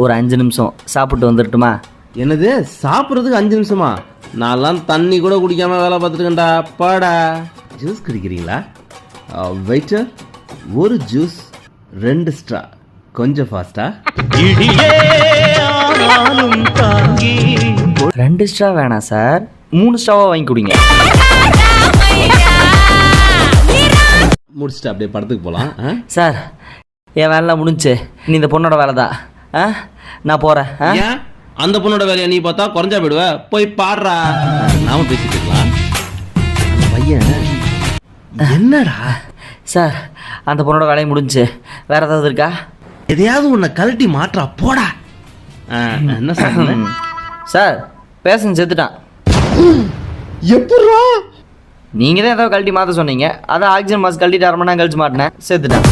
ஒரு 5 நிமிஷம் சாப்பிட்டு வந்துடட்டுமா? என்னது சாப்பிட்றதுக்கு 5 நிமிஷமா? நான்லாம் தண்ணி கூட குடிக்காம வேலை பார்த்துருக்கேன்டா. பாடா ஜூஸ் குடிக்கிறீங்களா? வெயிட்டர், ஒரு ஜூஸ் 2 ஸ்ட்ரா, கொஞ்சம் ஃபாஸ்டா. 2 ஸ்ட்ரா வேணாம் சார், 3 ஸ்ட்ராவாக வாங்கி குடிங்க. முடிச்சுட்டு அப்படியே படத்துக்கு போகலாம். சார் என் வேலைலாம் முடிஞ்சு, நீ இந்த பொண்ணோட வேலை தான். நான் போகிறேன். ஏன் அந்த பொண்ணோட வேலையை நீ பார்த்தா குறைஞ்சா போயிடுவ? போய் பாடுறா. நாம பேசிட்டு இருக்கலாம். அந்த பையன் என்னடா சார், அந்த பொண்ணோட வேலையை முடிஞ்சு, வேற ஏதாவது இருக்கா? எதையாவது உன்னை கழட்டி மாற்றா போடா. என்ன சொல்ற? சார் பேசன் செத்துட்டான். எப்படா? நீங்கள் தான் ஏதாவது கழட்டி மாற்ற சொன்னீங்க, அதான் ஆக்சிஜன் மாஸ்க் கழட்டிட்டு 1/2 மணி நேரம் கழிச்சு மாட்டினேன், செத்துட்டேன்.